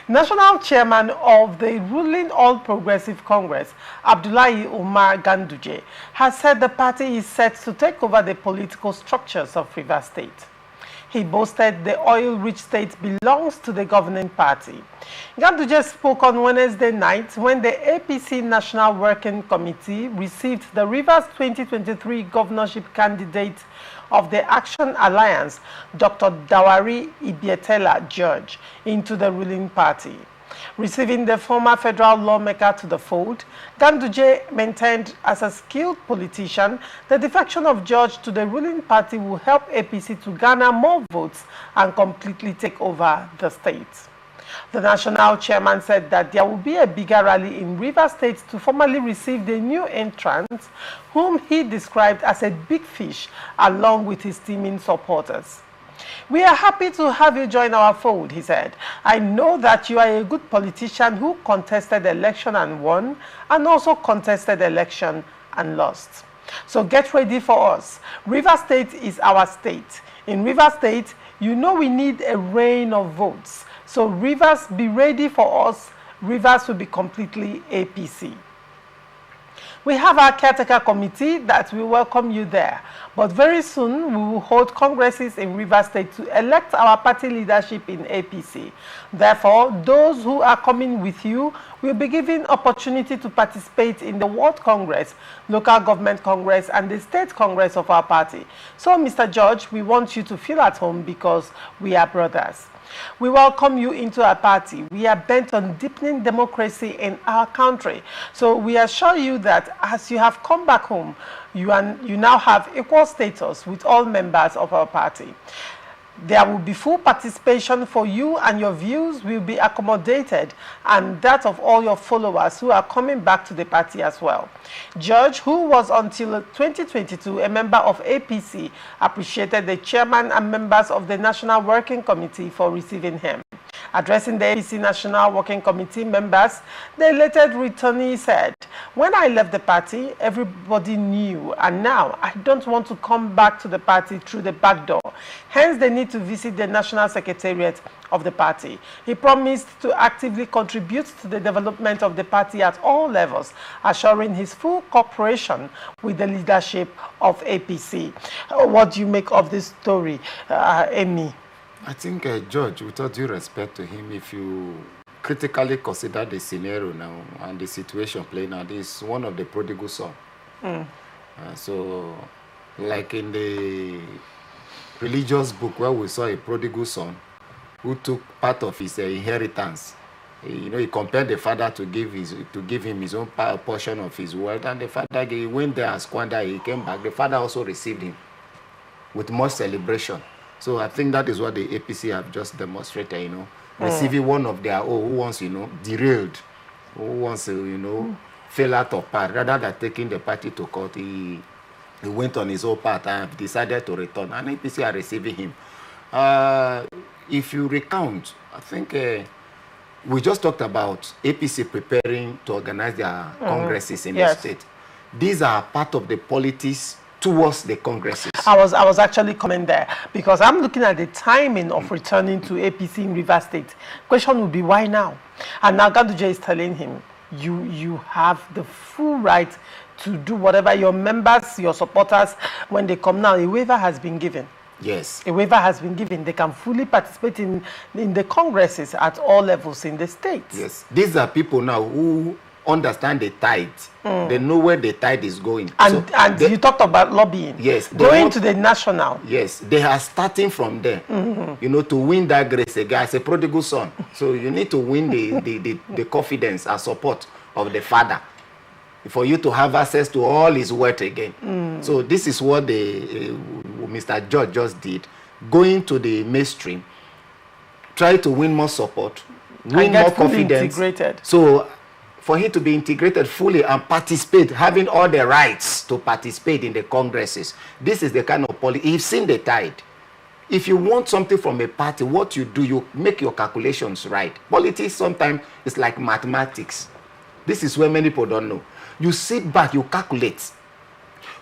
National Chairman of the ruling All Progressive Congress, Abdullahi Umar Ganduje, has said the party is set to take over the political structures of Rivers State. He boasted the oil-rich state belongs to the governing party. Ganduje spoke on Wednesday night when the APC National Working Committee received the Rivers 2023 governorship candidate of the Action Alliance, Dr. Dawari Ibietela George, into the ruling party. Receiving the former federal lawmaker to the fold, Ganduje maintained as a skilled politician, the defection of George to the ruling party will help APC to garner more votes and completely take over the state. The national chairman said that there will be a bigger rally in Rivers State to formally receive the new entrant, whom he described as a big fish, along with his teaming supporters. "We are happy to have you join our fold," he said. "I know that you are a good politician who contested election and won, and also contested election and lost. So get ready for us. Rivers State is our state. In Rivers State, you know we need a rain of votes. So Rivers, be ready for us. Rivers will be completely APC. We have our caretaker committee that will welcome you there. But very soon, we will hold congresses in Rivers State to elect our party leadership in APC. Therefore, those who are coming with you will be given opportunity to participate in the World Congress, Local Government Congress, and the State Congress of our party. So, Mr. George, we want you to feel at home because we are brothers. We welcome you into our party. We are bent on deepening democracy in our country. So we assure you that as you have come back home, you now have equal status with all members of our party. There will be full participation for you, and your views will be accommodated, and that of all your followers who are coming back to the party as well." George, who was until 2022 a member of APC, appreciated the chairman and members of the National Working Committee for receiving him. Addressing the APC National Working Committee members, the elected returnee said, "When I left the party, everybody knew, and now I don't want to come back to the party through the back door. Hence, they need to visit the National Secretariat of the party." He promised to actively contribute to the development of the party at all levels, assuring his full cooperation with the leadership of APC. What do you make of this story, Amy? I think, George, with all due respect to him, if you critically consider the scenario now and the situation playing out, this is one of the prodigal sons. So, like in the religious book where we saw a prodigal son who took part of his inheritance, you know, he compared the father to give him his own portion of his wealth, and the father he went there and squandered. He came back. The father also received him with much celebration. So I think that is what the APC have just demonstrated, you know, receiving one of their own who wants, you know, derailed, who wants to, you know, fell out of part. Rather than taking the party to court, he went on his own path and decided to return. And APC are receiving him. If you recount, I think we just talked about APC preparing to organize their congresses in the state. These are part of the politics towards the congresses. I was actually coming there because I'm looking at the timing of returning to APC in Rivers State. Question would be, why now? And now Ganduje is telling him, you have the full right to do whatever your members, your supporters, when they come now. A waiver has been given. Yes. A waiver has been given. They can fully participate in the congresses at all levels in the state. Yes. These are people now who understand the tide. They know where the tide is going. And you talked about lobbying. Yes. Going to the national. Yes. They are starting from there. You know, to win that grace again as a prodigal son. So you need to win the confidence and support of the father for you to have access to all his wealth again. So this is what Mr. George just did. Going to the mainstream, try to win more support, win more confidence. Integrated. So for him to be integrated fully and participate, having all the rights to participate in the congresses, this is the kind of policy. He's seen the tide. If you want something from a party, what you do, you make your calculations right. Politics sometimes is like mathematics. This is where many people don't know. You sit back, you calculate.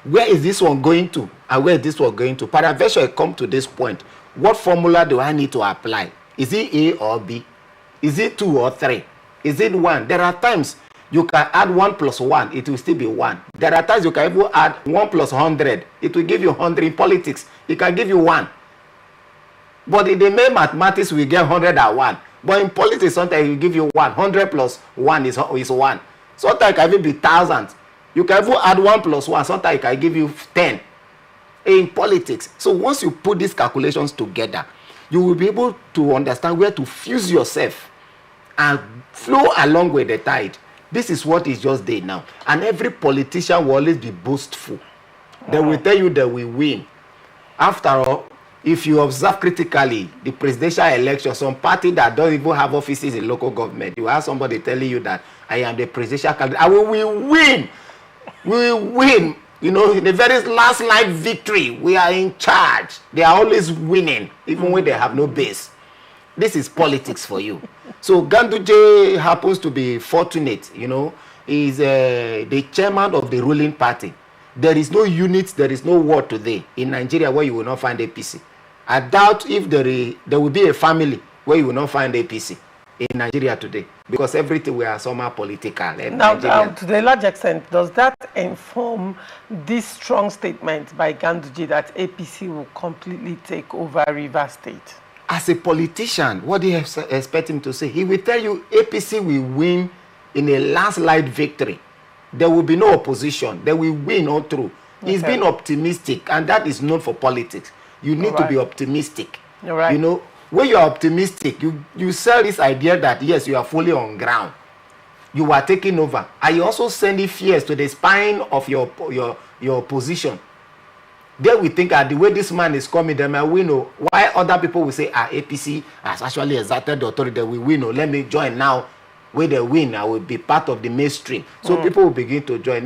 Where is this one going to? And where is this one going to? Paraventure come to this point. What formula do I need to apply? Is it A or B? Is it 2 or 3? Is it 1? There are times you can add 1 plus 1, it will still be 1. There are times you can even add 1 plus 100, it will give you 100. In politics, it can give you 1. But in the main mathematics, we get 100 at 1. But in politics, sometimes it give you 1. 100 plus 1 is 1. Sometimes it can even be thousands. You can even add 1 plus 1. Sometimes it can give you 10 in politics. So once you put these calculations together, you will be able to understand where to fuse yourself and flow along with the tide. This is what is just there now. And every politician will always be boastful. They will tell you that we win. After all, if you observe critically the presidential election, some party that don't even have offices in local government, you have somebody telling you that I am the presidential candidate, and we will win. We will win. You know, in the very last light victory, we are in charge. They are always winning, even when they have no base. This is politics for you. So Ganduje happens to be fortunate, you know, is the chairman of the ruling party. There is no unit, there is no word today in Nigeria where you will not find APC. I doubt if there will be a family where you will not find APC in Nigeria today, because everything we are somehow political. Now, to the large extent, does that inform this strong statement by Ganduje that APC will completely take over Rivers State? As a politician, what do you expect him to say? He will tell you APC will win in a landslide victory. There will be no opposition. They will win all through. Okay. He's been optimistic, and that is known for politics. You need to be optimistic. Right. You know, when you are optimistic, you sell this idea that, yes, you are fully on ground. You are taking over. And you also sending fears to the spine of your opposition. They will think that the way this man is coming, they might win. Why other people will say, APC has actually exerted the authority, they will win. Let me join now. When they win, I will be part of the mainstream. So people will begin to join.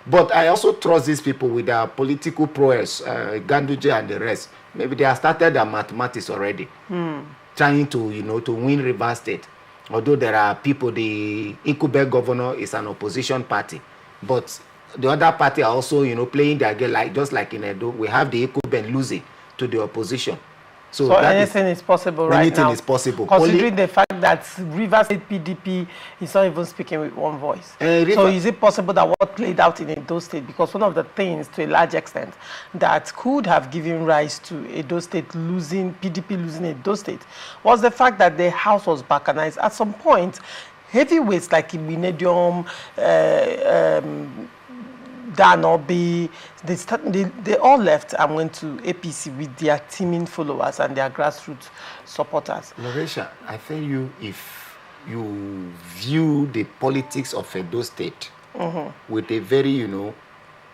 But I also trust these people with their political prowess, Ganduje and the rest. Maybe they have started their mathematics already, trying to, to win Rivers State. Although there are people, the incumbent governor is an opposition party, but the other party are also, playing their game, just like in Edo. We have the incumbent losing to the opposition. So anything is possible right now. Anything is possible. Considering the fact that Rivers State PDP is not even speaking with one voice. So is it possible that what played out in Edo State, because one of the things to a large extent that could have given rise to Edo State PDP losing Edo State, was the fact that the house was balkanized. At some point, heavyweights like Ibinedium, Danobi, they all left and went to APC with their teaming followers and their grassroots supporters. Loresha, I tell you, if you view the politics of Edo State with a very,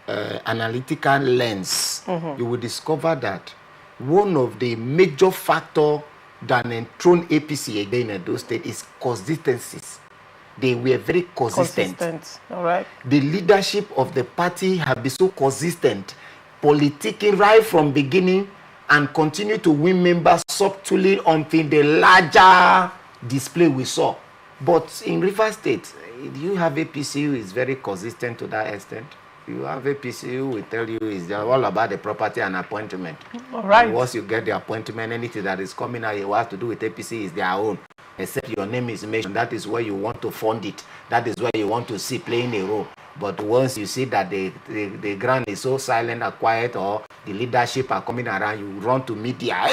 analytical lens, you will discover that one of the major factors that enthroned APC again in Edo State is consistencies. They were very consistent. All right. The leadership of the party have been so consistent, politicking right from beginning, and continue to win members subtly until the larger display we saw. But in Rivers State, you have APC who is very consistent to that extent. You have APC who will tell you it's all about the property and appointment. All right. And once you get the appointment, anything that is coming out, you have to do with APC is their own. Except your name is mentioned, that is where you want to fund it. That is where you want to see playing a role. But once you see that the ground is so silent or quiet, or the leadership are coming around, you run to media,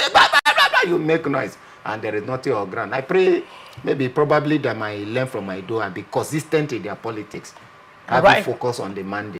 you make noise, and there is nothing on ground. I pray probably they might learn from my door and be consistent in their politics. Have a focus on the mandate.